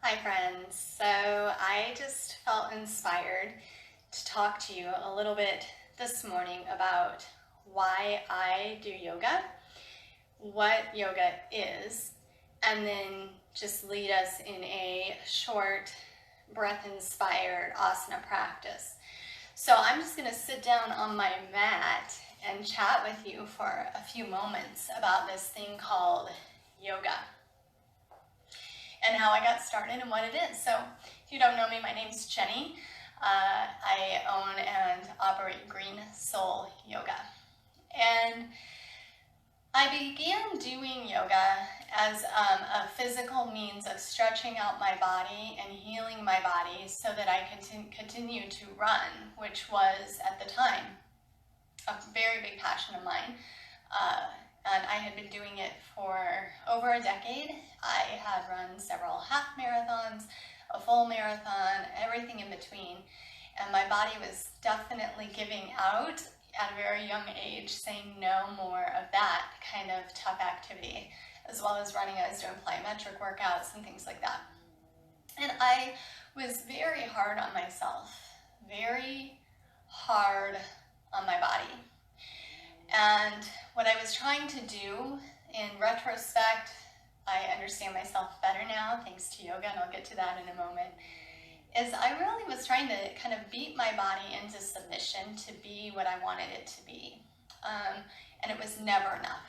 Hi friends. So I just felt inspired to talk to you a little bit this morning about why I do yoga, what yoga is, and then just lead us in a short breath-inspired asana practice. So I'm just going to sit down on my mat and chat with you for a few moments about this thing called yoga and how I got started and what it is. So if you don't know me, my name's Jenny. I own and operate Greene Soul Yoga. And I began doing yoga as a physical means of stretching out my body and healing my body so that I could continue to run, which was at the time a very big passion of mine. And I had been doing it for over a decade. I had run several half marathons, a full marathon, everything in between. And my body was definitely giving out at a very young age, saying no more of that kind of tough activity, as well as running. I was doing plyometric workouts and things like that. And I was very hard on myself, very hard on my body. And what I was trying to do in retrospect, I understand myself better now thanks to yoga, and I'll get to that in a moment, is I really was trying to kind of beat my body into submission to be what I wanted it to be. And it was never enough.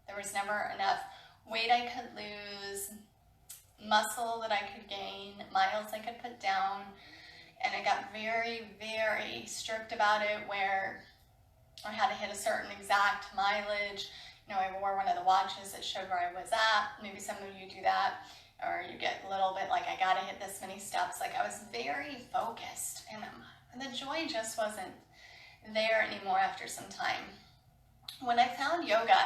There was never enough weight I could lose, muscle that I could gain, miles I could put down, and I got very, very strict about it where I had to hit a certain exact mileage. I wore one of the watches that showed where I was at. Maybe some of you do that, or you get a little bit like, I gotta hit this many steps. Like, I was very focused, and the joy just wasn't there anymore after some time. When I found yoga,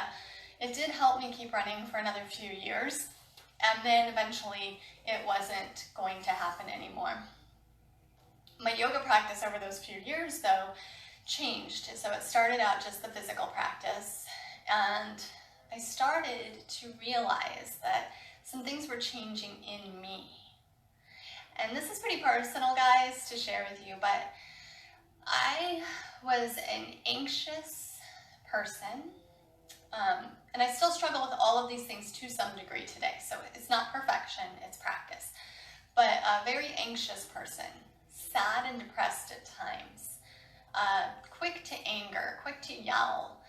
it did help me keep running for another few years, and then eventually it wasn't going to happen anymore. My yoga practice over those few years, though, changed. So it started out just the physical practice, and I started to realize that some things were changing in me. And this is pretty personal, guys, to share with you, but I was an anxious person, and I still struggle with all of these things to some degree today. So it's not perfection, it's practice. But a very anxious person, sad and depressed at times, quick to anger, quick to yell,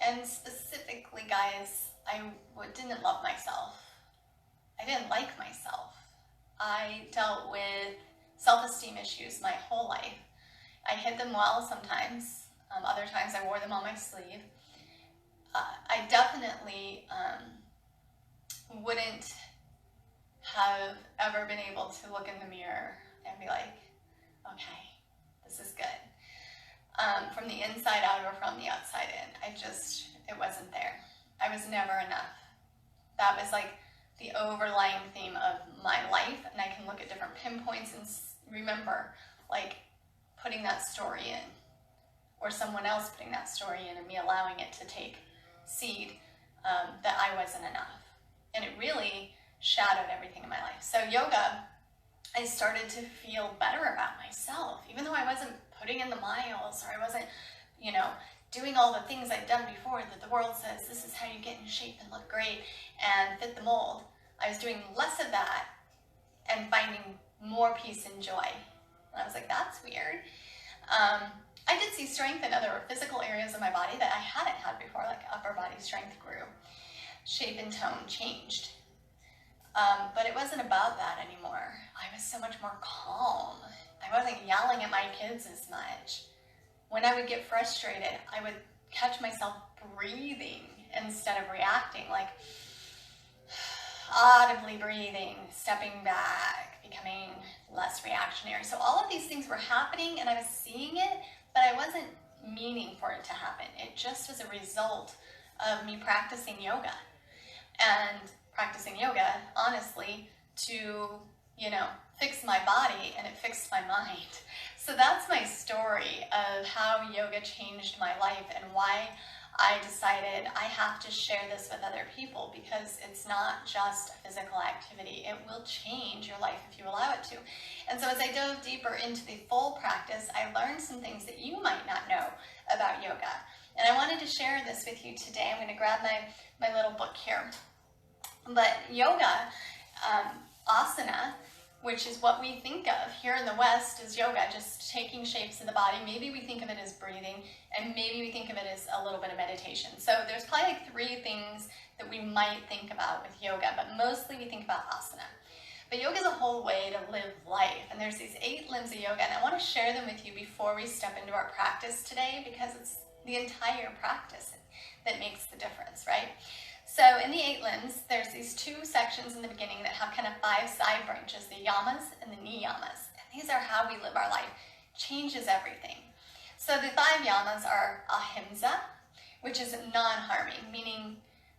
and specifically, guys, I didn't love myself. I didn't like myself. I dealt with self-esteem issues my whole life. I hid them well sometimes. Other times I wore them on my sleeve. I definitely wouldn't have ever been able to look in the mirror and be like, okay, this is good. From the inside out or from the outside in. It wasn't there. I was never enough. That was like the overlying theme of my life, and I can look at different pinpoints and remember like putting that story in, or someone else putting that story in and me allowing it to take seed, that I wasn't enough. And it really shadowed everything in my life. So yoga, I started to feel better about myself, even though I wasn't putting in the miles, or I wasn't, doing all the things I'd done before that the world says this is how you get in shape and look great and fit the mold. I was doing less of that and finding more peace and joy. And I was like, that's weird. I did see strength in other physical areas of my body that I hadn't had before, like upper body strength grew, shape and tone changed. But it wasn't about that anymore. I was so much more calm. I wasn't yelling at my kids as much. When I would get frustrated, I would catch myself breathing instead of reacting, like audibly breathing, stepping back, becoming less reactionary. So all of these things were happening, and I was seeing it, but I wasn't meaning for it to happen. It just was a result of me practicing yoga. And practicing yoga, honestly, to, fix my body, and it fixed my mind. So that's my story of how yoga changed my life and why I decided I have to share this with other people because it's not just a physical activity. It will change your life if you allow it to. And so as I dove deeper into the full practice, I learned some things that you might not know about yoga. And I wanted to share this with you today. I'm going to grab my little book here. But yoga, asana, which is what we think of here in the West as yoga, just taking shapes of the body. Maybe we think of it as breathing, and maybe we think of it as a little bit of meditation. So there's probably like 3 things that we might think about with yoga, but mostly we think about asana. But yoga is a whole way to live life, and there's these 8 limbs of yoga, and I want to share them with you before we step into our practice today, because it's the entire practice that makes the difference, right? So in the 8 limbs, there's these 2 sections in the beginning that have kind of 5 side branches, the yamas and the niyamas. And these are how we live our life. Changes everything. So the 5 yamas are ahimsa, which is non-harming, meaning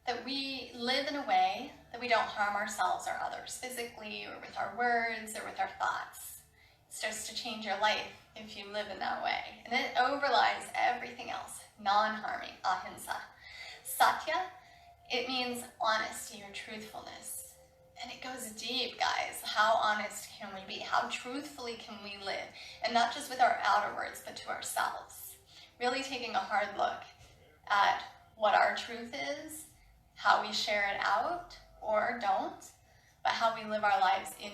that we live in a way that we don't harm ourselves or others, physically or with our words or with our thoughts. It starts to change your life if you live in that way. And it overlies everything else, non-harming, ahimsa. Satya, it means honesty or truthfulness. And it goes deep, guys. How honest can we be? How truthfully can we live? And not just with our outer words, but to ourselves. Really taking a hard look at what our truth is, how we share it out or don't, but how we live our lives in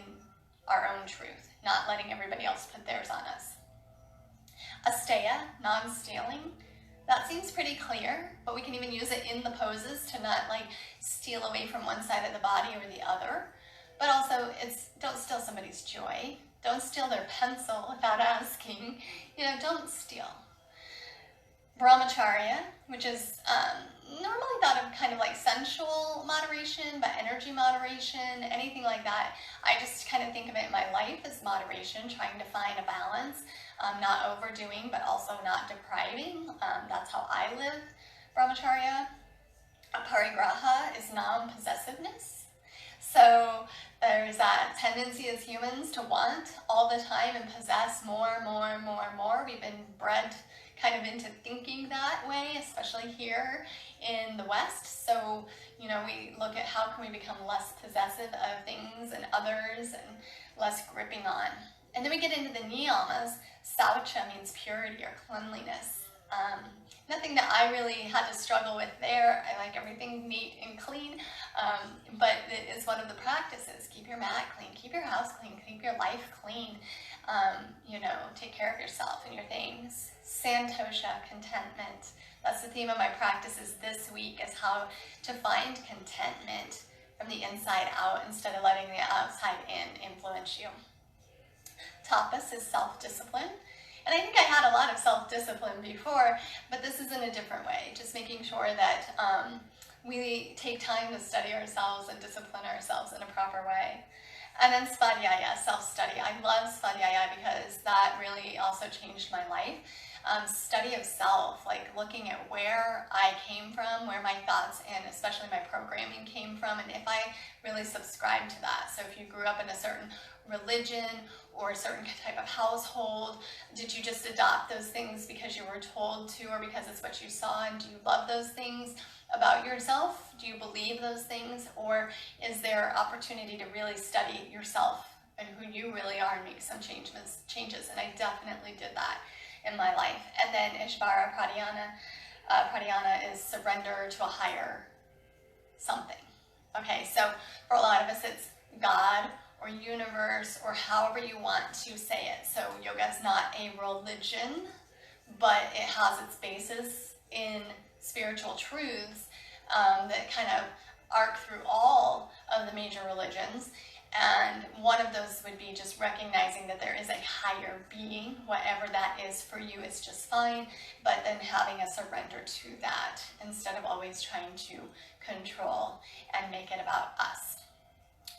our own truth, not letting everybody else put theirs on us. Asteya, non-stealing. That seems pretty clear, but we can even use it in the poses to not like steal away from one side of the body or the other. But also, it's don't steal somebody's joy. Don't steal their pencil without asking. Don't steal. Brahmacharya, which is normally thought of kind of like sensual moderation, but energy moderation, anything like that. I just kind of think of it in my life as moderation, trying to find a balance, not overdoing, but also not depriving. That's how I live Brahmacharya. Parigraha is non-possessiveness. So there's that tendency as humans to want all the time and possess more. We've been bred kind of into thinking that way, especially here in the West. So, we look at how can we become less possessive of things and others and less gripping on. And then we get into the niyamas. Saucha means purity or cleanliness. Nothing that I really had to struggle with there. I like everything neat and clean, but it is one of the practices. Keep your mat clean, keep your house clean, keep your life clean. Take care of yourself and your things. Santosha, contentment. That's the theme of my practices this week, is how to find contentment from the inside out instead of letting the outside in influence you. Tapas is self-discipline. And I think I had a lot of self-discipline before, but this is in a different way. Just making sure that we take time to study ourselves and discipline ourselves in a proper way. And then Svadhyaya, self-study. I love Svadhyaya because that really also changed my life. Study of self, like looking at where I came from, where my thoughts and especially my programming came from, and if I really subscribe to that. So if you grew up in a certain religion or a certain type of household, did you just adopt those things because you were told to or because it's what you saw, and do you love those things about yourself? Do you believe those things, or is there opportunity to really study yourself and who you really are and make some changes? And I definitely did that in my life. And then Ishvara Pradhyana. Pradhyana is surrender to a higher something. Okay, so for a lot of us it's God or universe or however you want to say it. So yoga is not a religion, but it has its basis in spiritual truths that kind of arc through all of the major religions. And one of those would be just recognizing that there is a higher being, whatever that is for you is just fine, but then having a surrender to that instead of always trying to control and make it about us.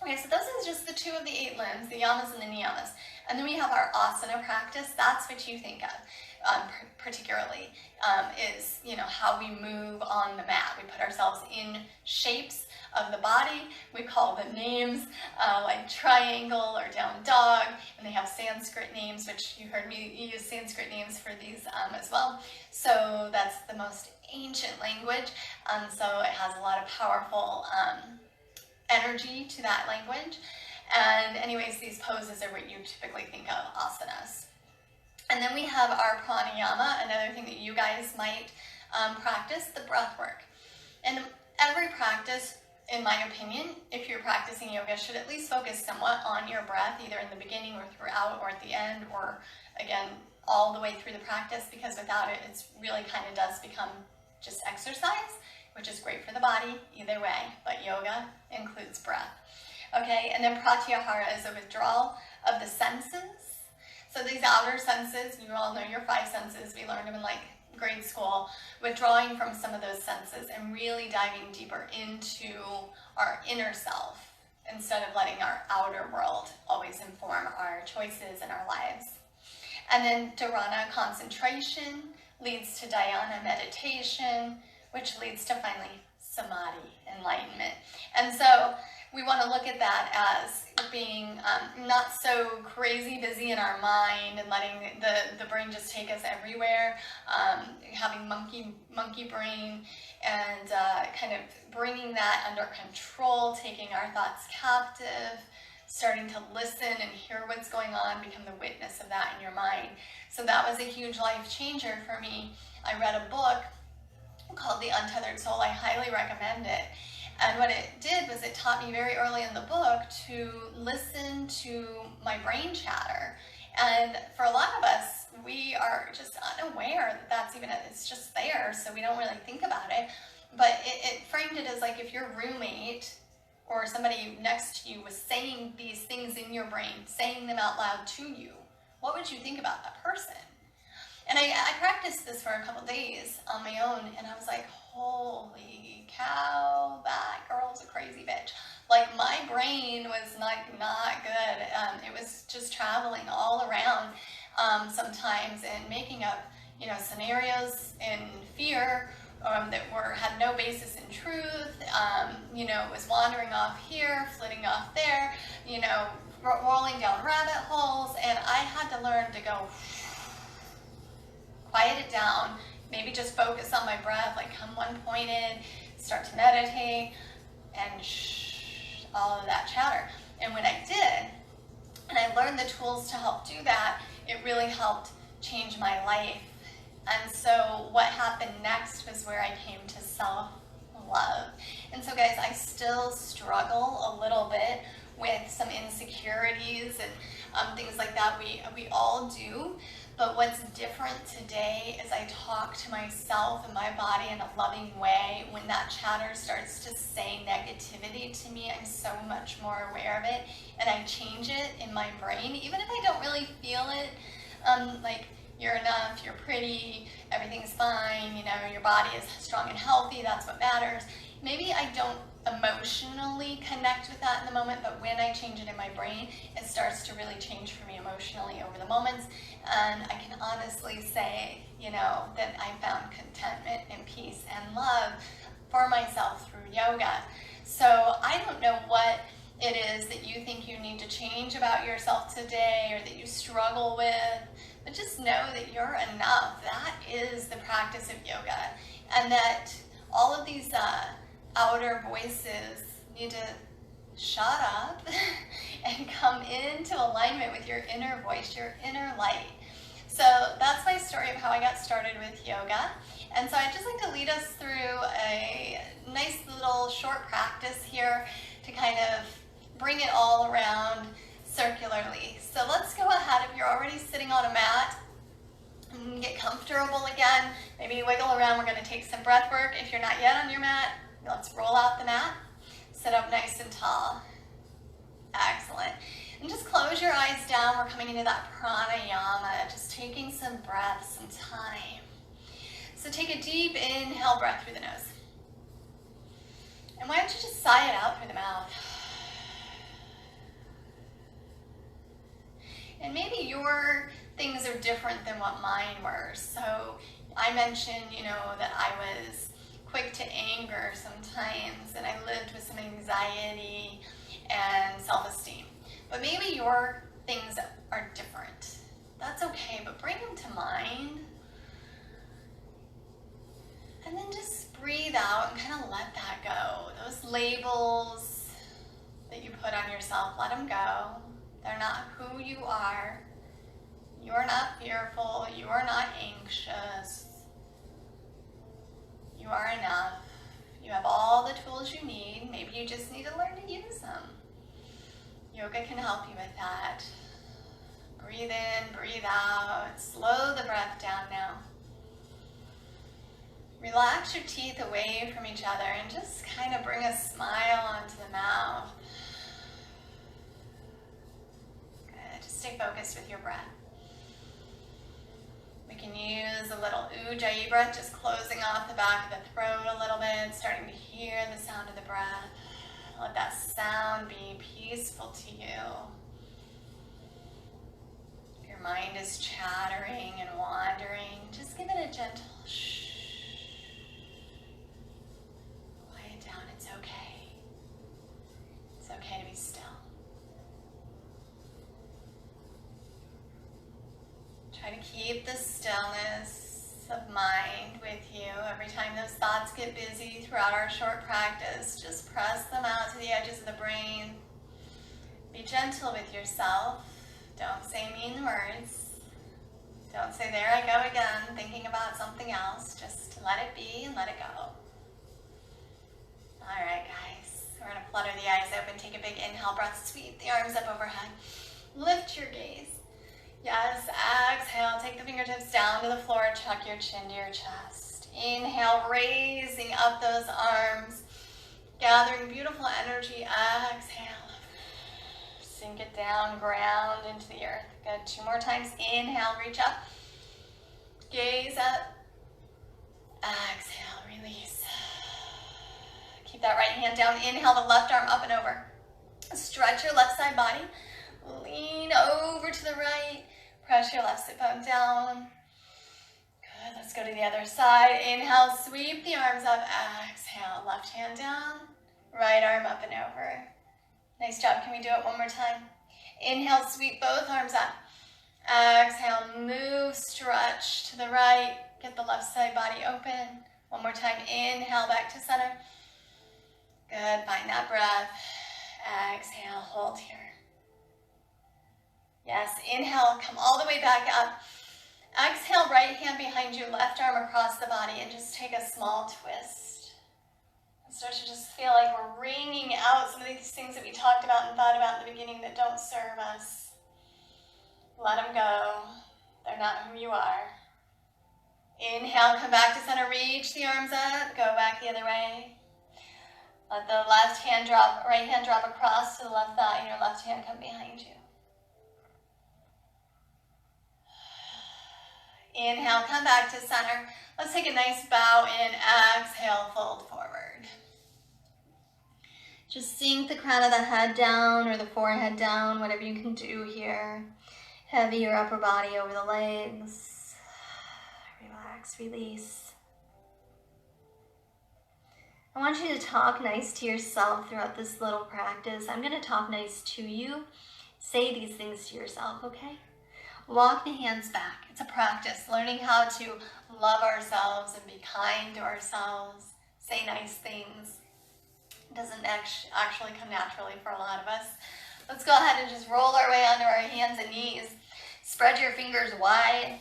Okay, so those are just the 2 of the 8 limbs, the yamas and the niyamas. And then we have our asana practice. That's what you think of. particularly, is, you know, how we move on the mat. We put ourselves in shapes of the body. We call them names like triangle or down dog, and they have Sanskrit names, which you heard me use Sanskrit names for these as well. So that's the most ancient language, so it has a lot of powerful energy to that language. And anyways, these poses are what you typically think of asanas. And then we have our pranayama, another thing that you guys might practice, the breath work. And every practice, in my opinion, if you're practicing yoga, should at least focus somewhat on your breath, either in the beginning or throughout or at the end, or again, all the way through the practice, because without it, it's really kind of does become just exercise, which is great for the body either way, but yoga includes breath. Okay, and then pratyahara is a withdrawal of the senses. So these outer senses, you all know your 5 senses, we learned them in like grade school, withdrawing from some of those senses and really diving deeper into our inner self instead of letting our outer world always inform our choices and our lives. And then dharana, concentration, leads to dhyana, meditation, which leads to finally samadhi, enlightenment. And so we want to look at that as being not so crazy busy in our mind and letting the brain just take us everywhere, having monkey brain, and kind of bringing that under control, taking our thoughts captive, starting to listen and hear what's going on, become the witness of that in your mind. So that was a huge life changer for me. I read a book called The Untethered Soul. I highly recommend it. And what it did was it taught me very early in the book to listen to my brain chatter. And for a lot of us, we are just unaware that that's even, it's just there, so we don't really think about it. But it framed it as like if your roommate or somebody next to you was saying these things in your brain, saying them out loud to you, what would you think about that person? And I practiced this for a couple days on my own, and I was like, holy cow, that girl's a crazy bitch. Like, my brain was not good. It was just traveling all around sometimes and making up, you know, scenarios in fear that had no basis in truth. You know, it was wandering off here, flitting off there, you know, rolling down rabbit holes, and I had to learn to go quiet it down, maybe just focus on my breath, like come one point in, start to meditate, and all of that chatter. And when I did, and I learned the tools to help do that, it really helped change my life. And so what happened next was where I came to self-love. And so guys, I still struggle a little bit with some insecurities and things like that. We all do. But what's different today is I talk to myself and my body in a loving way. When that chatter starts to say negativity to me, I'm so much more aware of it, and I change it in my brain, even if I don't really feel it. Like, you're enough, you're pretty, everything's fine, you know, your body is strong and healthy, that's what matters. Maybe I don't emotionally connect with that in the moment, but when I change it in my brain, it starts to really change for me emotionally over the moments. And I can honestly say, you know, that I found contentment and peace and love for myself through yoga. So I don't know what it is that you think you need to change about yourself today or that you struggle with, but just know that you're enough. That is the practice of yoga, and that all of these outer voices need to shut up and come into alignment with your inner voice, your inner light. So that's my story of how I got started with yoga. And so I'd just like to lead us through a nice little short practice here to kind of bring it all around circularly. So let's go ahead. If you're already sitting on a mat, get comfortable again. Maybe wiggle around. We're going to take some breath work. If you're not yet on your mat, let's roll out the mat. Sit up nice and tall. Excellent. And just close your eyes down. We're coming into that pranayama, just taking some breath, some time. So take a deep inhale breath through the nose. And why don't you just sigh it out through the mouth? And maybe you're things are different than what mine were. So I mentioned, that I was quick to anger sometimes, and I lived with some anxiety and self-esteem. But maybe your things are different. That's okay, but bring them to mind. And then just breathe out and kind of let that go. Those labels that you put on yourself, let them go. They're not who you are. You are not fearful. You are not anxious. You are enough. You have all the tools you need. Maybe you just need to learn to use them. Yoga can help you with that. Breathe in, breathe out. Slow the breath down now. Relax your teeth away from each other and just kind of bring a smile onto the mouth. Good. Just stay focused with your breath. We can use a little Ujjayi breath, just closing off the back of the throat a little bit, starting to hear the sound of the breath. Let that sound be peaceful to you. If your mind is chattering and wandering, just give it a gentle shh. Quiet down, it's okay. It's okay to be still. Try to keep the stillness of mind with you. Every time those thoughts get busy throughout our short practice, just press them out to the edges of the brain. Be gentle with yourself. Don't say mean words. Don't say, there I go again, thinking about something else. Just let it be and let it go. All right, guys. We're going to flutter the eyes open. Take a big inhale breath. Sweep the arms up overhead. Lift your gaze. Yes, exhale, take the fingertips down to the floor, tuck your chin to your chest. Inhale, raising up those arms, gathering beautiful energy. Exhale, sink it down, ground into the earth. Good, 2 more times. Inhale, reach up, gaze up. Exhale, release. Keep that right hand down. Inhale, the left arm up and over. Stretch your left side body. Lean over to the right. Press your left sit bone down. Good. Let's go to the other side. Inhale, sweep the arms up. Exhale, left hand down. Right arm up and over. Nice job. Can we do it one more time? Inhale, sweep both arms up. Exhale, move, stretch to the right. Get the left side body open. One more time. Inhale, back to center. Good. Find that breath. Exhale, hold here. Yes, inhale, come all the way back up. Exhale, right hand behind you, left arm across the body, and just take a small twist. And start to just feel like we're wringing out some of these things that we talked about and thought about in the beginning that don't serve us. Let them go. They're not who you are. Inhale, come back to center, reach the arms up, go back the other way. Let the left hand drop, right hand drop across to the left thigh, and your left hand come behind you. Inhale, come back to center. Let's take a nice bow in. Exhale, fold forward. Just sink the crown of the head down or the forehead down, whatever you can do here. Heavy your upper body over the legs. Relax, release. I want you to talk nice to yourself throughout this little practice. I'm going to talk nice to you. Say these things to yourself, okay? Walk the hands back. It's a practice, learning how to love ourselves and be kind to ourselves. Say nice things. It doesn't actually come naturally for a lot of us. Let's go ahead and just roll our way onto our hands and knees. Spread your fingers wide.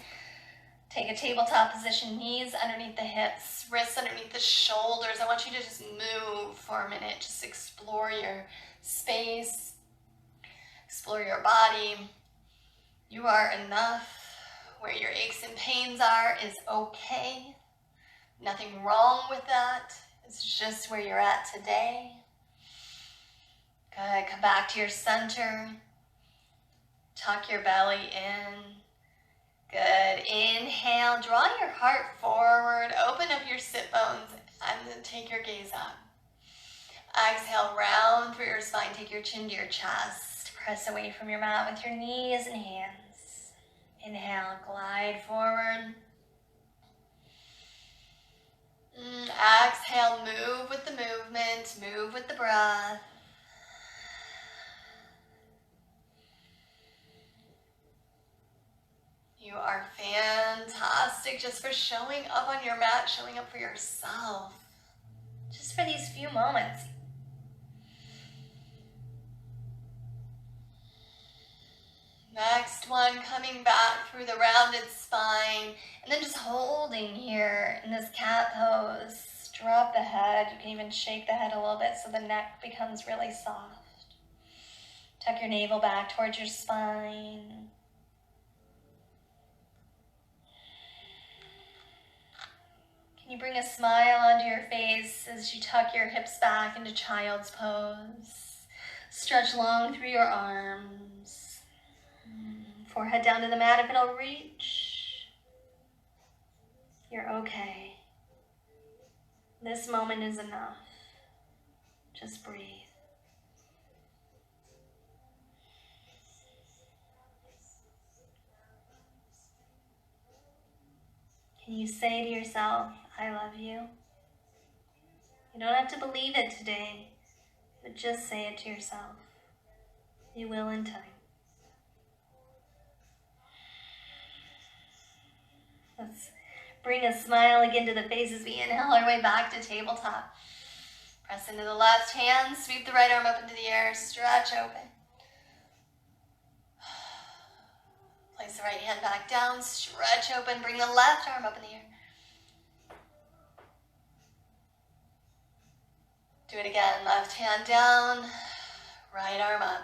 Take a tabletop position, knees underneath the hips, wrists underneath the shoulders. I want you to just move for a minute. Just explore your space. Explore your body. You are enough. Where your aches and pains are is okay. Nothing wrong with that. It's just where you're at today. Good. Come back to your center. Tuck your belly in. Good. Inhale. Draw your heart forward. Open up your sit bones and then take your gaze up. Exhale. Round through your spine. Take your chin to your chest. Press away from your mat with your knees and hands. Inhale, glide forward. Exhale, move with the movement, move with the breath. You are fantastic just for showing up on your mat, showing up for yourself. Just for these few moments. Next one, coming back through the rounded spine, and then just holding here in this cat pose. Drop the head. You can even shake the head a little bit so the neck becomes really soft. Tuck your navel back towards your spine. Can you bring a smile onto your face as you tuck your hips back into child's pose? Stretch long through your arms. Forehead down to the mat if it'll reach. You're okay. This moment is enough. Just breathe. Can you say to yourself, I love you? You don't have to believe it today, but just say it to yourself. You will in time. Let's bring a smile again to the face as we inhale our way back to tabletop. Press into the left hand, sweep the right arm up into the air, stretch open. Place the right hand back down, stretch open, bring the left arm up in the air. Do it again, left hand down, right arm up.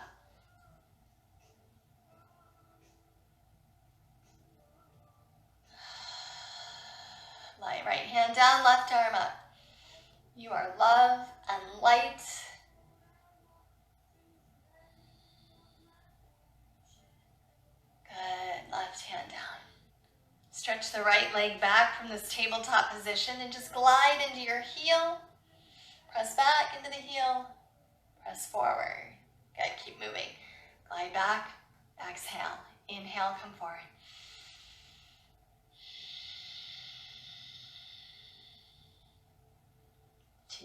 Right hand down, left arm up. You are love and light. Good, left hand down. Stretch the right leg back from this tabletop position and just glide into your heel. Press back into the heel, press forward. Good, keep moving. Glide back, exhale. Inhale, come forward.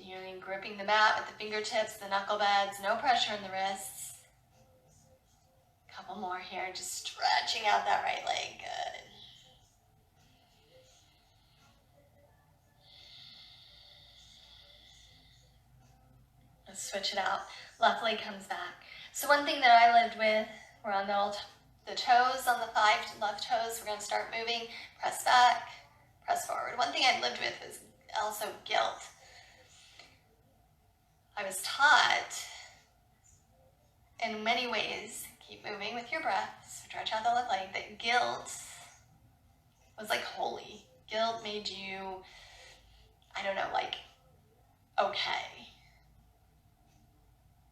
Continuing gripping the mat with the fingertips, the knuckle beds, no pressure in the wrists. Couple more here, just stretching out that right leg, good. Let's switch it out. Left leg comes back. So one thing that I lived with, we're on the toes, on the 5 left toes. We're going to start moving. Press back, press forward. One thing I lived with was also guilt. I was taught in many ways, keep moving with your breath, stretch out the left leg, that guilt was like holy. Guilt made you, I don't know, like okay.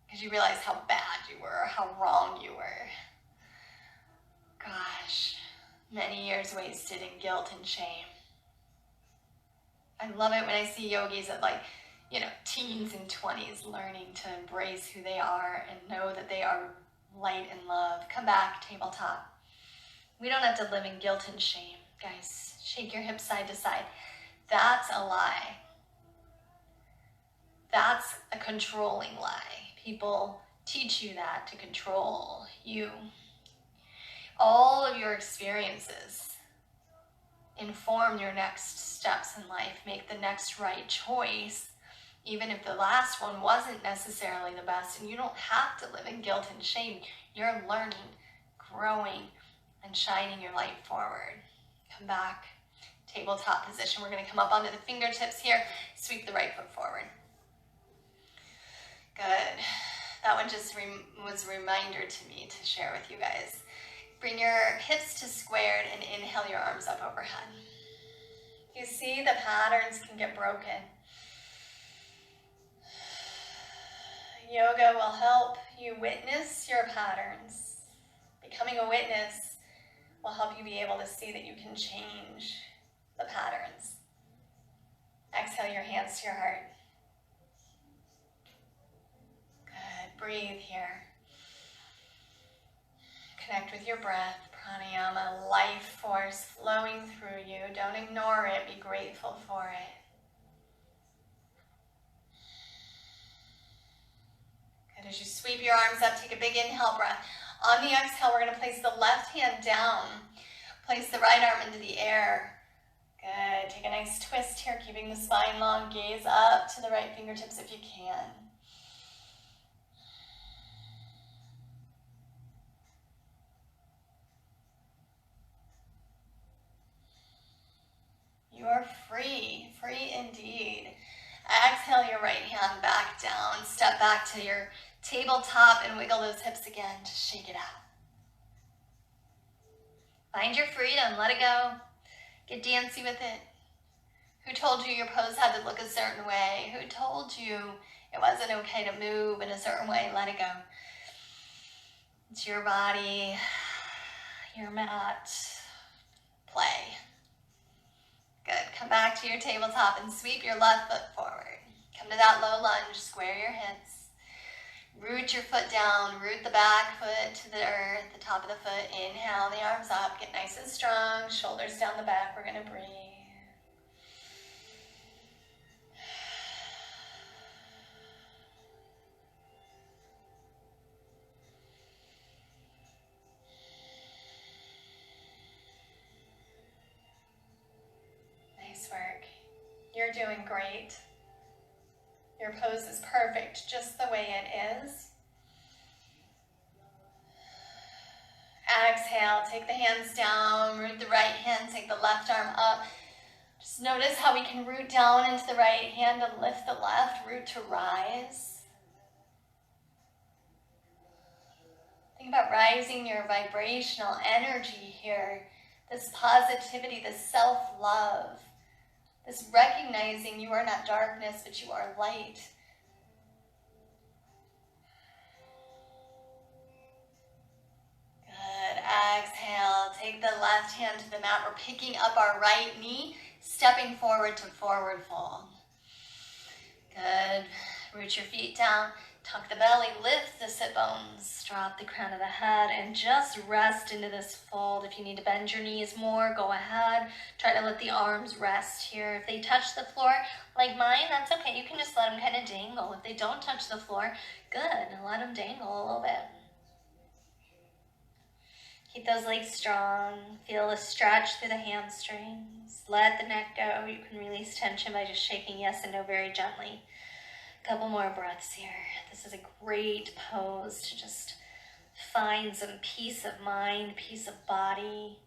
Because you realize how bad you were, how wrong you were. Gosh, many years wasted in guilt and shame. I love it when I see yogis at teens and 20s learning to embrace who they are and know that they are light and love. Come back, tabletop. We don't have to live in guilt and shame. Guys, shake your hips side to side. That's a lie. That's a controlling lie. People teach you that to control you. All of your experiences inform your next steps in life. Make the next right choice, even if the last one wasn't necessarily the best. And you don't have to live in guilt and shame. You're learning, growing, and shining your light forward. Come back, tabletop position. We're going to come up onto the fingertips here. Sweep the right foot forward. Good. That one just was a reminder to me to share with you guys. Bring your hips to squared and inhale your arms up overhead. You see, the patterns can get broken. Yoga will help you witness your patterns. Becoming a witness will help you be able to see that you can change the patterns. Exhale your hands to your heart. Good, breathe here. Connect with your breath. Pranayama, life force flowing through you. Don't ignore it. Be grateful for it. Good. As you sweep your arms up, take a big inhale breath. On the exhale, we're going to place the left hand down. Place the right arm into the air. Good. Take a nice twist here, keeping the spine long. Gaze up to the right fingertips if you can. You are free, free indeed. Exhale your right hand back down. Step back to your tabletop and wiggle those hips again to shake it out. Find your freedom, let it go. Get dancy with it. Who told you your pose had to look a certain way? Who told you it wasn't okay to move in a certain way? Let it go. It's your body, your mat. Play. Good. Come back to your tabletop and sweep your left foot forward. Come to that low lunge. Square your hips. Root your foot down. Root the back foot to the earth, the top of the foot. Inhale the arms up. Get nice and strong. Shoulders down the back. We're going to breathe. Nice work. You're doing great. Your pose is perfect just the way it is. Exhale, take the hands down, root the right hand, take the left arm up. Just notice how we can root down into the right hand and lift the left, root to rise. Think about rising your vibrational energy here, this positivity, this self-love. This recognizing you are not darkness, but you are light. Good. Exhale. Take the left hand to the mat. We're picking up our right knee, stepping forward to forward fold. Good. Root your feet down. Tuck the belly, lift the sit bones, drop the crown of the head, and just rest into this fold. If you need to bend your knees more, go ahead. Try to let the arms rest here. If they touch the floor, like mine, that's okay. You can just let them kind of dangle. If they don't touch the floor, good. Let them dangle a little bit. Keep those legs strong. Feel the stretch through the hamstrings. Let the neck go. You can release tension by just shaking yes and no very gently. Couple more breaths here. This is a great pose to just find some peace of mind, peace of body.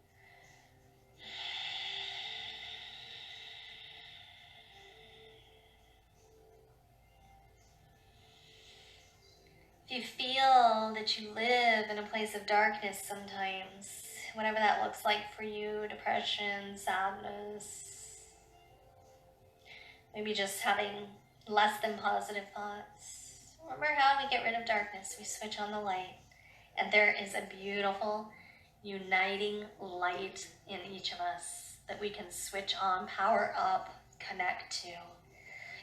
If you feel that you live in a place of darkness sometimes, whatever that looks like for you, depression, sadness, maybe just having less than positive thoughts. Remember how we get rid of darkness? We switch on the light. And there is a beautiful, uniting light in each of us that we can switch on, power up, connect to.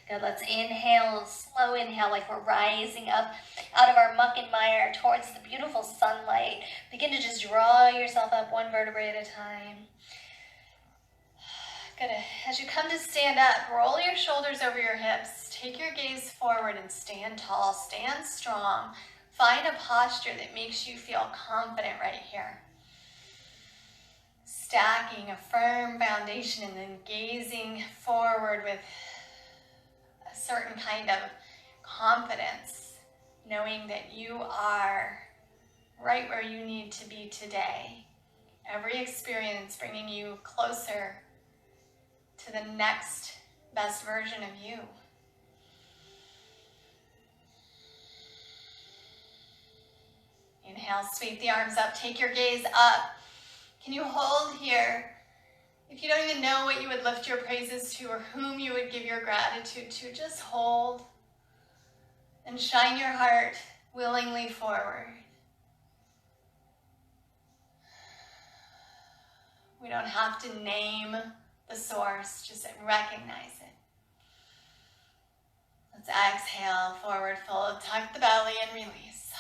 Good, let's inhale, slow inhale, like we're rising up out of our muck and mire towards the beautiful sunlight. Begin to just draw yourself up one vertebrae at a time. Good. As you come to stand up, roll your shoulders over your hips. Take your gaze forward and stand tall. Stand strong. Find a posture that makes you feel confident right here. Stacking a firm foundation and then gazing forward with a certain kind of confidence, knowing that you are right where you need to be today. Every experience bringing you closer to the next best version of you. Inhale, sweep the arms up, take your gaze up. Can you hold here? If you don't even know what you would lift your praises to or whom you would give your gratitude to, just hold and shine your heart willingly forward. We don't have to name the source, just recognize it. Let's exhale, forward fold, tuck the belly and release.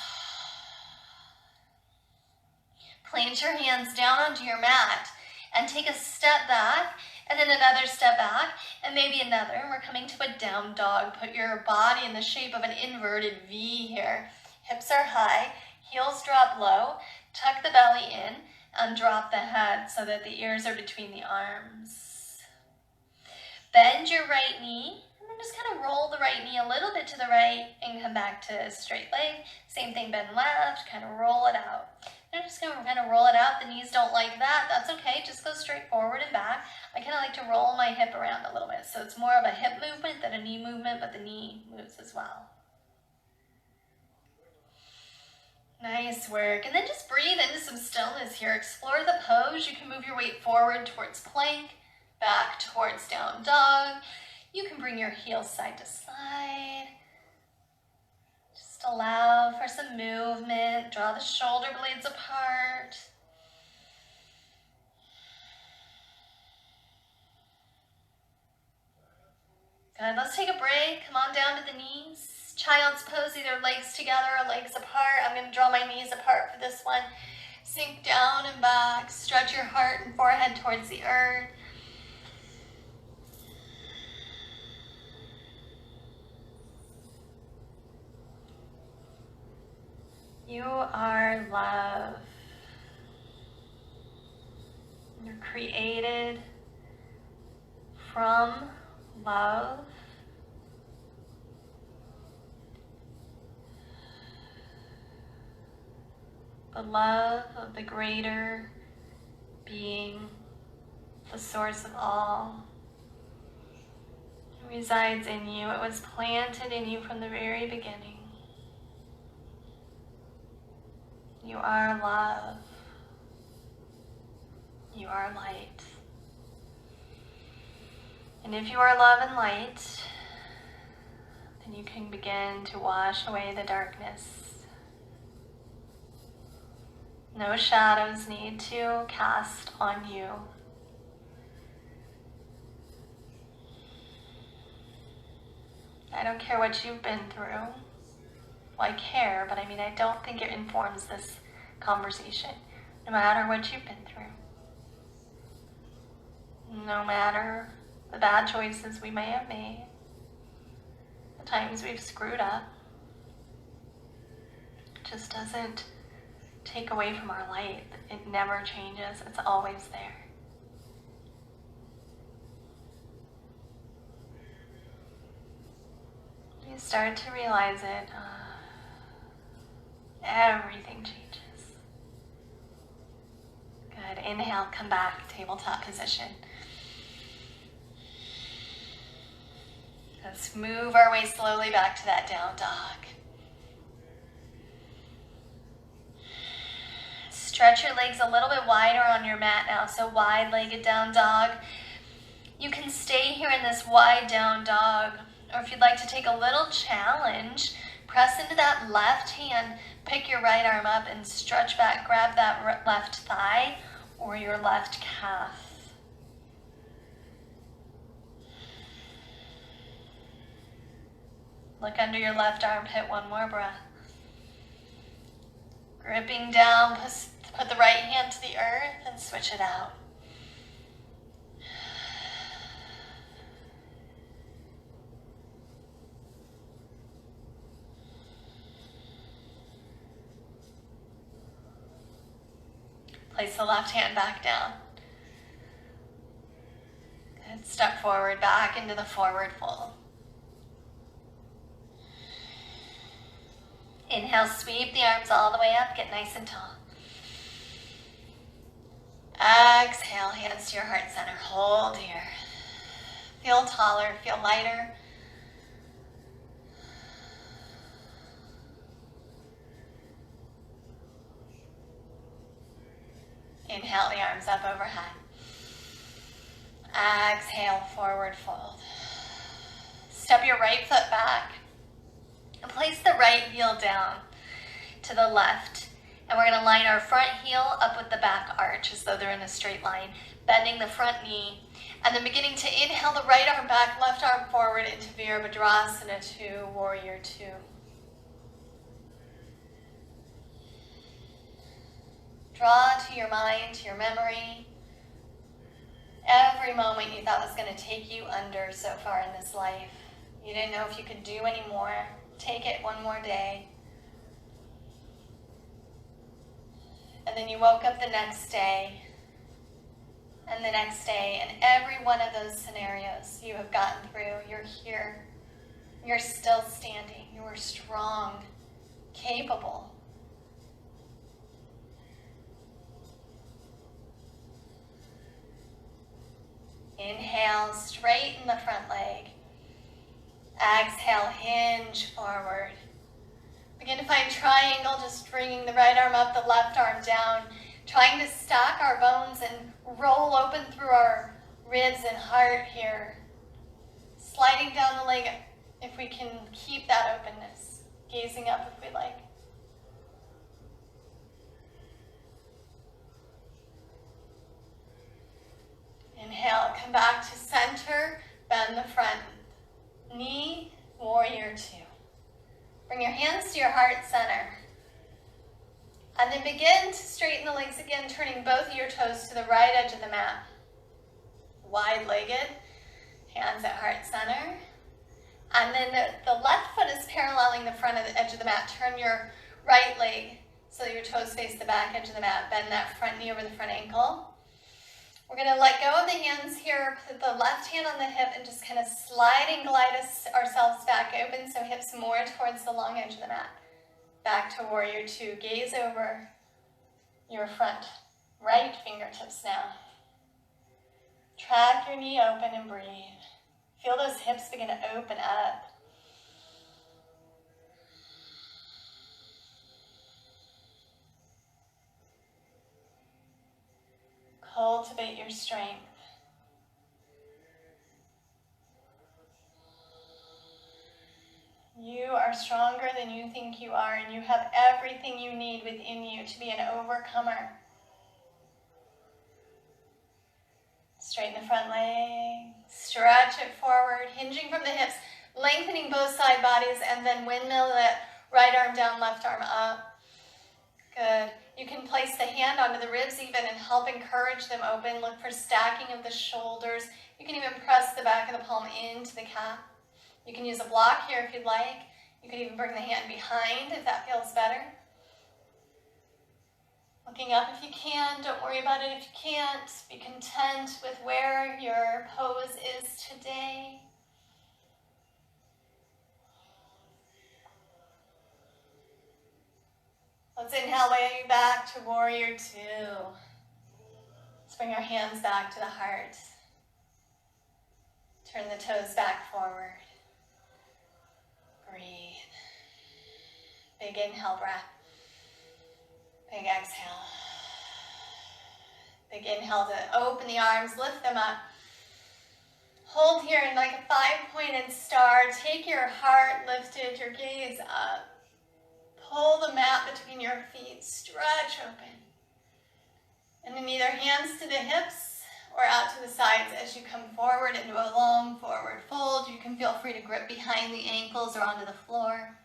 Plant your hands down onto your mat and take a step back and then another step back and maybe another. We're coming to a down dog. Put your body in the shape of an inverted V here. Hips are high, heels drop low, tuck the belly in and drop the head so that the ears are between the arms. Bend your right knee and then just kind of roll the right knee a little bit to the right and come back to a straight leg. Same thing, bend left, kind of roll it out. I'm just going to kind of roll it out. The knees don't like that. That's okay. Just go straight forward and back. I kind of like to roll my hip around a little bit. So it's more of a hip movement than a knee movement, but the knee moves as well. Nice work. And then just breathe into some stillness here. Explore the pose. You can move your weight forward towards plank, back towards down dog. You can bring your heels side to side. Just allow for some movement. Draw the shoulder blades apart. Good. Let's take a break. Come on down to the knees. Child's pose, either legs together or legs apart. I'm going to draw my knees apart for this one. Sink down and back. Stretch your heart and forehead towards the earth. You are love. You're created from love. The love of the greater being, the source of all, resides in you. It was planted in you from the very beginning. You are love. You are light. And if you are love and light, then you can begin to wash away the darkness. No shadows need to cast on you. I don't care what you've been through. Well, I care, but I mean, I don't think it informs this conversation. No matter what you've been through. No matter the bad choices we may have made. The times we've screwed up. It just doesn't take away from our light. It never changes. It's always there. You start to realize it. Everything changes. Good. Inhale, come back, tabletop position. Let's move our way slowly back to that down dog. Stretch your legs a little bit wider on your mat now, so wide-legged down dog. You can stay here in this wide down dog, or if you'd like to take a little challenge, press into that left hand, pick your right arm up and stretch back, grab that left thigh or your left calf. Look under your left armpit, one more breath. Gripping down, put the right hand to the earth and switch it out. Place the left hand back down. Good. Step forward, back into the forward fold. Inhale, sweep the arms all the way up, get nice and tall. Exhale, hands to your heart center. Hold here. Feel taller, feel lighter. Inhale the arms up overhead. Exhale, forward fold. Step your right foot back and place the right heel down to the left. And we're going to line our front heel up with the back arch as though they're in a straight line, bending the front knee. And then beginning to inhale the right arm back, left arm forward into Virabhadrasana 2, Warrior 2. Draw to your mind, to your memory, every moment you thought was going to take you under so far in this life. You didn't know if you could do any more. Take it one more day. And then you woke up the next day, and the next day, and every one of those scenarios you have gotten through. You're here. You're still standing. You are strong, capable. Inhale, straighten the front leg. Exhale, hinge forward. Begin to find triangle, just bringing the right arm up, the left arm down. Trying to stack our bones and roll open through our ribs and heart here. Sliding down the leg if we can keep that openness. Gazing up if we like. Inhale, come back to center, bend the front knee, warrior two. Bring your hands to your heart center. And then begin to straighten the legs again, turning both of your toes to the right edge of the mat. Wide-legged, hands at heart center. And then the left foot is paralleling the front of the edge of the mat. Turn your right leg so your toes face the back edge of the mat. Bend that front knee over the front ankle. We're going to let go of the hands here, put the left hand on the hip, and just kind of slide and glide ourselves back open, so hips more towards the long edge of the mat. Back to warrior two. Gaze over your front right fingertips now. Track your knee open and breathe. Feel those hips begin to open up. Cultivate your strength. You are stronger than you think you are, and you have everything you need within you to be an overcomer. Straighten the front leg, stretch it forward, hinging from the hips, lengthening both side bodies, and then windmill that right arm down, left arm up. Good. You can place the hand onto the ribs even and help encourage them open. Look for stacking of the shoulders. You can even press the back of the palm into the calf. You can use a block here if you'd like. You could even bring the hand behind if that feels better. Looking up if you can. Don't worry about it if you can't. Be content with where your pose is today. Let's inhale way back to warrior two. Let's bring our hands back to the heart. Turn the toes back forward. Breathe. Big inhale breath. Big exhale. Big inhale to open the arms, lift them up. Hold here in like a 5-pointed star. Take your heart lifted, your gaze up. Pull the mat between your feet, stretch open. And then either hands to the hips or out to the sides as you come forward into a long forward fold. You can feel free to grip behind the ankles or onto the floor.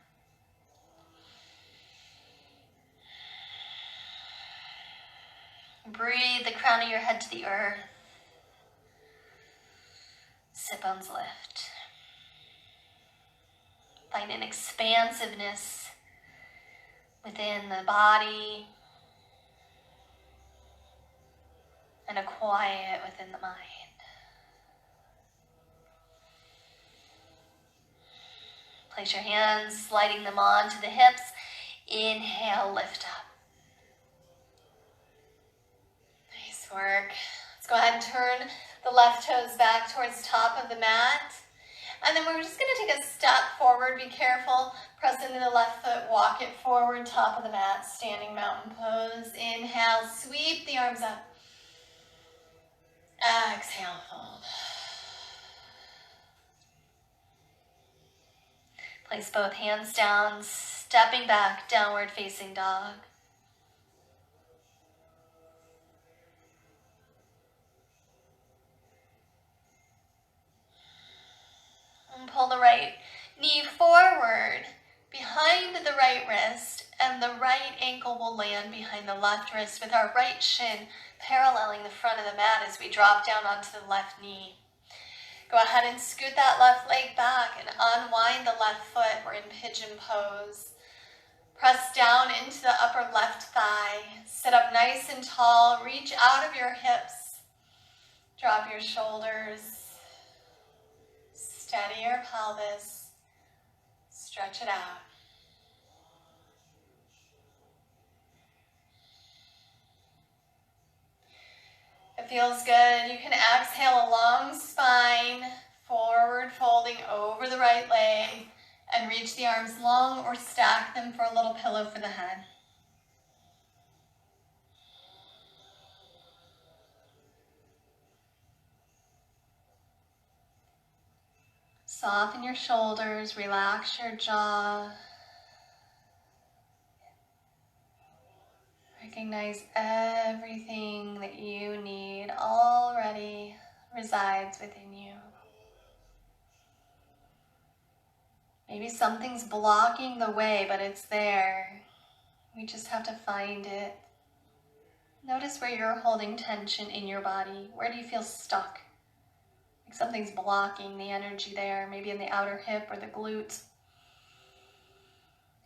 Breathe the crown of your head to the earth. Sit bones lift. Find an expansiveness within the body and a quiet within the mind. Place your hands, sliding them onto the hips. Inhale, lift up. Nice work. Let's go ahead and turn the left toes back towards top of the mat. And then we're just going to take a step forward. Be careful. Press into the left foot. Walk it forward. Top of the mat. Standing mountain pose. Inhale. Sweep the arms up. Exhale. Fold. Place both hands down. Stepping back. Downward facing dog. And pull the right knee forward behind the right wrist, and And the right ankle will land behind the left wrist with our right shin paralleling the front of the mat as we drop down onto the left knee. Go ahead and scoot that left leg back and unwind the left foot. We're in pigeon pose. Press down into the upper left thigh. Sit up nice and tall. Reach out of your hips. Drop your shoulders. Steady your pelvis. Stretch it out. It feels good. You can exhale a long spine, forward folding over the right leg, and reach the arms long or stack them for a little pillow for the head. Soften your shoulders, relax your jaw. Recognize everything that you need already resides within you. Maybe something's blocking the way, but it's there. We just have to find it. Notice where you're holding tension in your body. Where do you feel stuck? Like something's blocking the energy there, maybe in the outer hip or the glutes.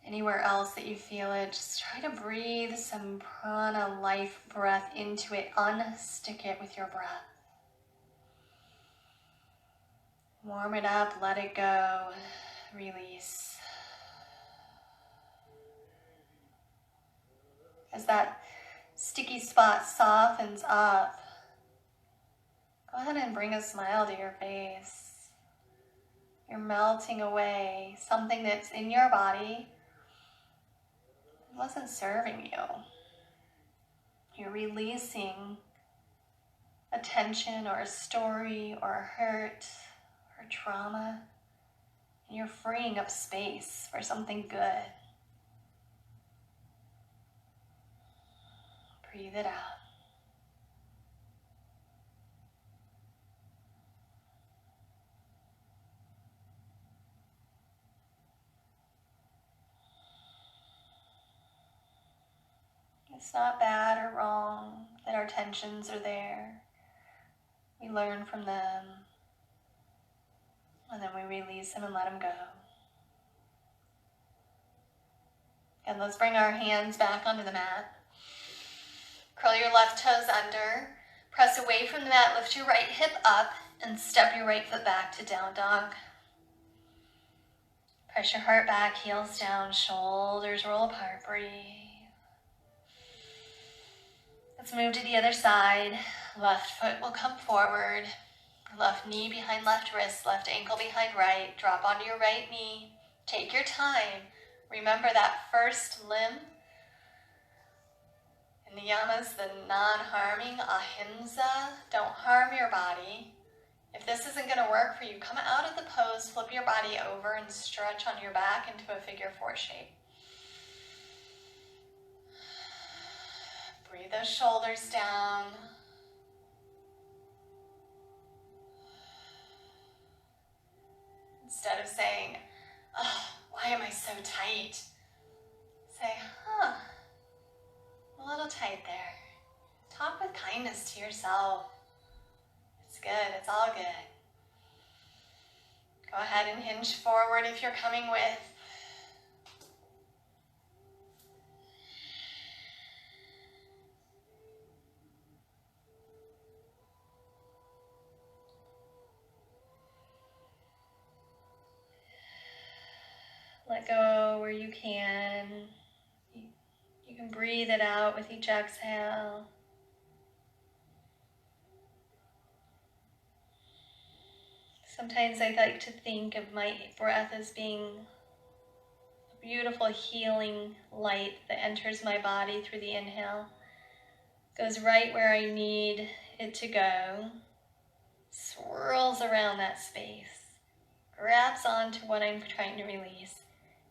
Anywhere else that you feel it, just try to breathe some prana, life breath into it. Unstick it with your breath. Warm it up, let it go, release. As that sticky spot softens up, go ahead and bring a smile to your face. You're melting away something that's in your body wasn't serving you. You're releasing a tension or a story or a hurt or trauma, and you're freeing up space for something good. Breathe it out. It's not bad or wrong that our tensions are there. We learn from them, and then we release them and let them go. And let's bring our hands back onto the mat. Curl your left toes under. Press away from the mat, lift your right hip up, and step your right foot back to down dog. Press your heart back, heels down, shoulders roll apart, breathe. Let's move to the other side. Left foot will come forward. Left knee behind left wrist, left ankle behind right. Drop onto your right knee. Take your time. Remember that first limb. In the yamas, the non-harming ahimsa. Don't harm your body. If this isn't going to work for you, come out of the pose, flip your body over, and stretch on your back into a figure four shape. Breathe those shoulders down. Instead of saying, oh, why am I so tight? Say, I'm a little tight there. Talk with kindness to yourself. It's good, it's all good. Go ahead and hinge forward if you're coming with. Let go where you can. You can breathe it out with each exhale. Sometimes I like to think of my breath as being a beautiful healing light that enters my body through the inhale. Goes right where I need it to go. Swirls around that space. Grabs onto what I'm trying to release.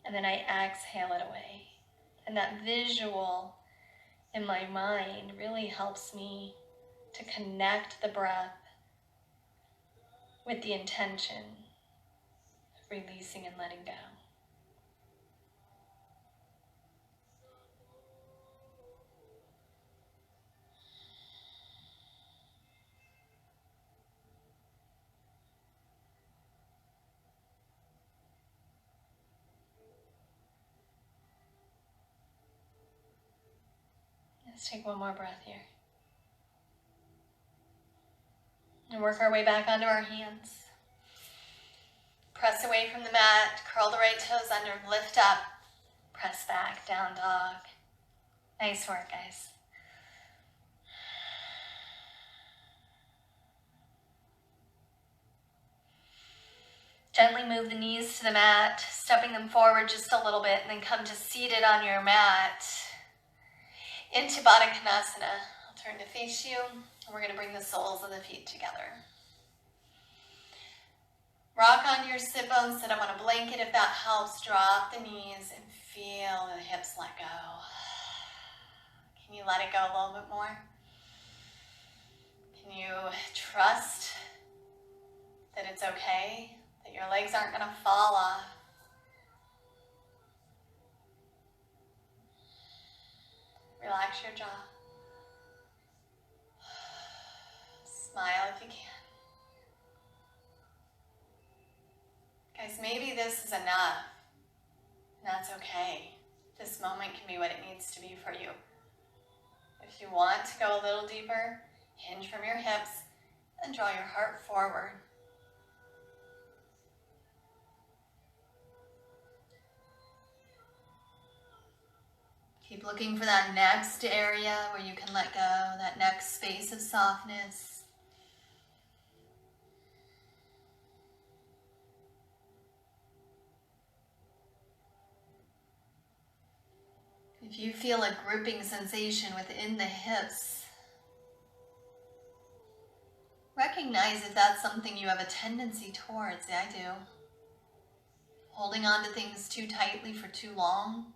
And then I exhale it away. And that visual in my mind really helps me to connect the breath with the intention of releasing and letting go. Let's take one more breath here. And work our way back onto our hands. Press away from the mat, curl the right toes under, lift up, press back, down dog. Nice work, guys. Gently move the knees to the mat, stepping them forward just a little bit, and then come to seated on your mat into Baddha Konasana. I'll turn to face you, and we're going to bring the soles of the feet together. Rock onto your sit bones, sit up on a blanket if that helps. Drop the knees and feel the hips let go. Can you let it go a little bit more? Can you trust that it's okay, that your legs aren't going to fall off? Relax your jaw. Smile if you can. Guys, maybe this is enough. And that's okay. This moment can be what it needs to be for you. If you want to go a little deeper, hinge from your hips and draw your heart forward. Keep looking for that next area where you can let go, that next space of softness. If you feel a gripping sensation within the hips, recognize if that's something you have a tendency towards. Yeah, I do. Holding on to things too tightly for too long.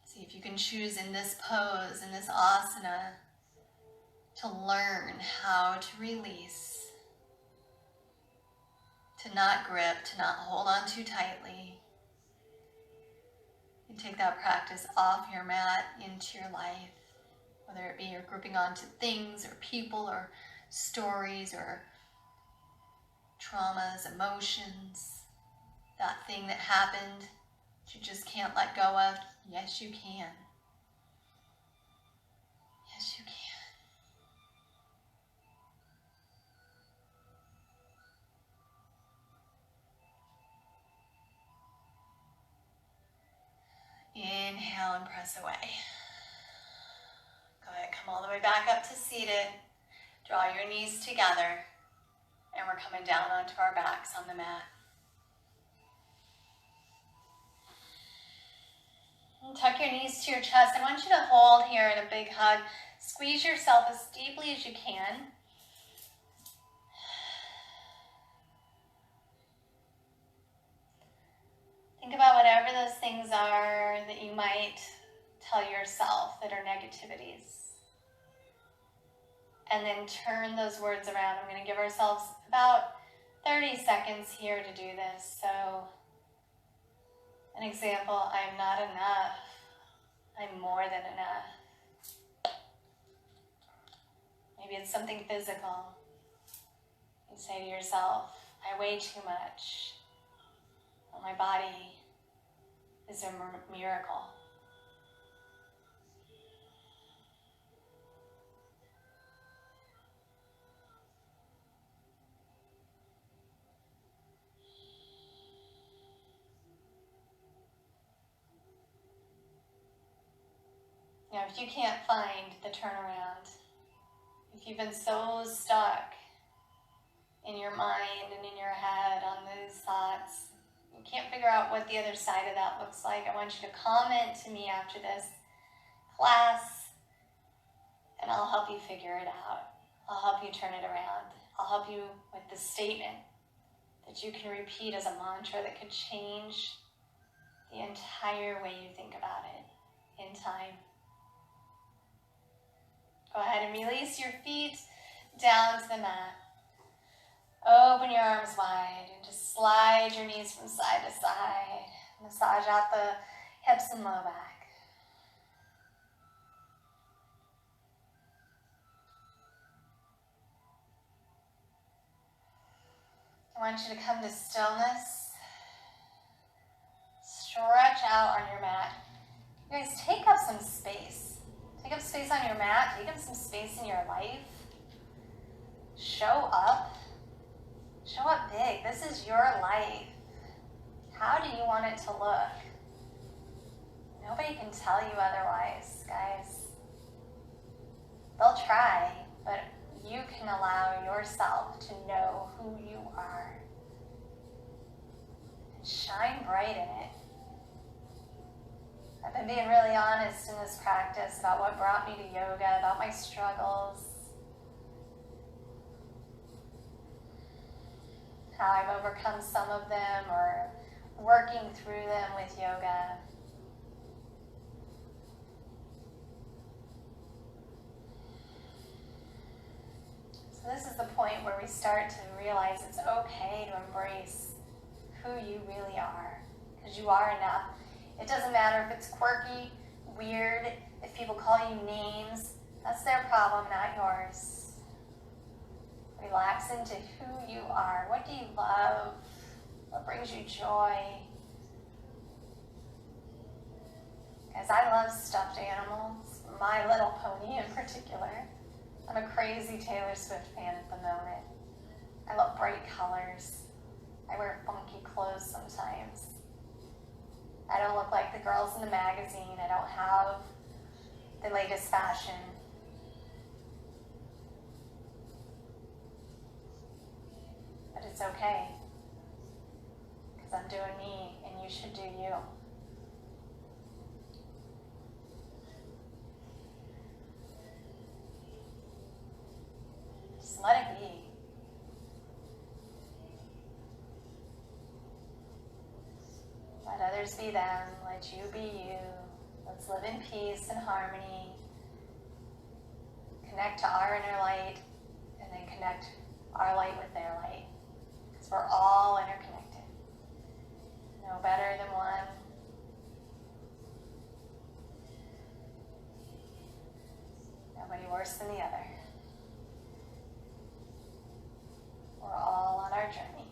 See if you can choose in this pose, in this asana, to learn how to release. To not grip, to not hold on too tightly. You take that practice off your mat into your life, whether it be you're gripping onto things or people or stories or traumas, emotions, that thing that happened that you just can't let go of. Yes, you can. Yes, you can. Inhale and press away. Go ahead, come all the way back up to seated. Draw your knees together. And we're coming down onto our backs on the mat. And tuck your knees to your chest. I want you to hold here in a big hug. Squeeze yourself as deeply as you can. Think about whatever those things are that you might tell yourself that are negativities. And then turn those words around. I'm going to give ourselves about 30 seconds here to do this. So, an example, I'm not enough. I'm more than enough. Maybe it's something physical. You say to yourself, I weigh too much. Well, my body is a miracle. Now, if you can't find the turnaround, if you've been so stuck in your mind and in your head on those thoughts, you can't figure out what the other side of that looks like, I want you to comment to me after this class, and I'll help you figure it out. I'll help you turn it around. I'll help you with the statement that you can repeat as a mantra that could change the entire way you think about it in time. Go ahead and release your feet down to the mat. Open your arms wide and just slide your knees from side to side. Massage out the hips and low back. I want you to come to stillness. stretch out on your mat. You guys, take up some space. Take up space on your mat. Take up some space in your life. Show up. Show up big. This is your life. How do you want it to look? Nobody can tell you otherwise, guys. They'll try, but you can allow yourself to know who you are. And shine bright in it. I've been being really honest in this practice about what brought me to yoga, about my struggles, how I've overcome some of them or working through them with yoga. So this is the point where we start to realize it's okay to embrace who you really are, because you are enough. It doesn't matter if it's quirky, weird, if people call you names, that's their problem, not yours. Relax into who you are. What do you love? What brings you joy? Guys, I love stuffed animals, My Little Pony in particular. I'm a crazy Taylor Swift fan at the moment. I love bright colors. I wear funky clothes sometimes. I don't look like the girls in the magazine. I don't have the latest fashion. But it's okay, because I'm doing me and you should do you. Just let it be. Let others be them, let you be you. Let's live in peace and harmony. Connect to our inner light, and then connect our light with their light. Because we're all interconnected. No better than one. Nobody worse than the other. We're all on our journey.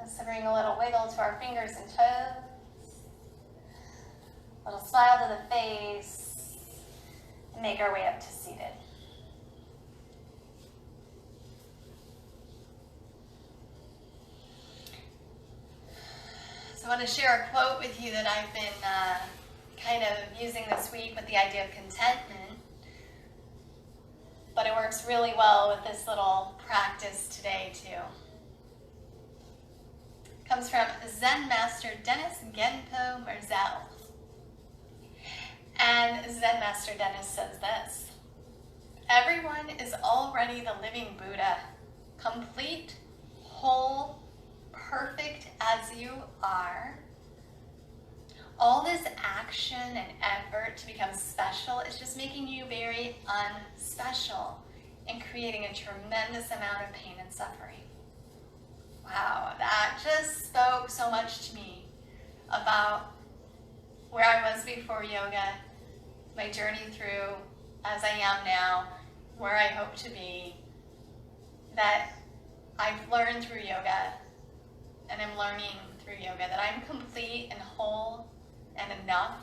So bring a little wiggle to our fingers and toes. A little smile to the face. And make our way up to seated. So I want to share a quote with you that I've been kind of using this week with the idea of contentment. But it works really well with this little practice today too. Comes from Zen Master Dennis Genpo Merzel. And Zen Master Dennis says this: everyone is already the living Buddha, complete, whole, perfect as you are. All this action and effort to become special is just making you very unspecial and creating a tremendous amount of pain and suffering. Wow, that just spoke so much to me about where I was before yoga, my journey through as I am now, where I hope to be, that I've learned through yoga, and I'm learning through yoga, that I'm complete and whole and enough,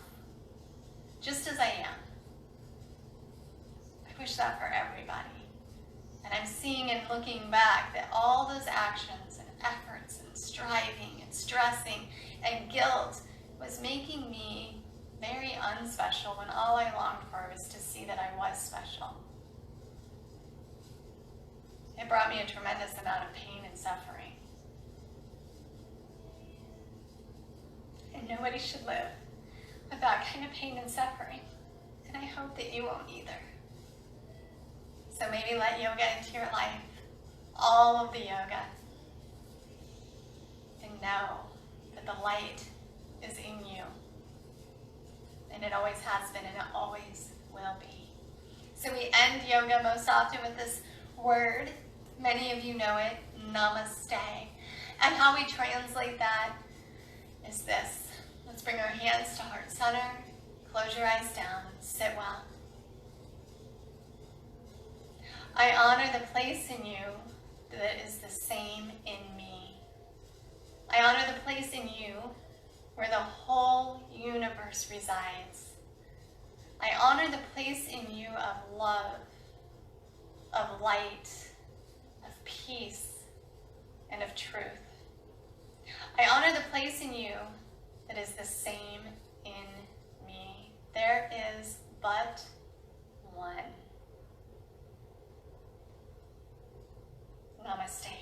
just as I am. I wish that for everybody. And I'm seeing and looking back that all those actions and efforts and striving and stressing and guilt was making me very unspecial when all I longed for was to see that I was special. It brought me a tremendous amount of pain and suffering. And nobody should live with that kind of pain and suffering. And I hope that you won't either. So maybe let yoga into your life, all of the yoga, and know that the light is in you. And it always has been, and it always will be. So we end yoga most often with this word. Many of you know it, namaste. And how we translate that is this. Let's bring our hands to heart center, close your eyes down, sit well. I honor the place in you that is the same in me. I honor the place in you where the whole universe resides. I honor the place in you of love, of light, of peace, and of truth. I honor the place in you that is the same in me. There is but one. Namaste.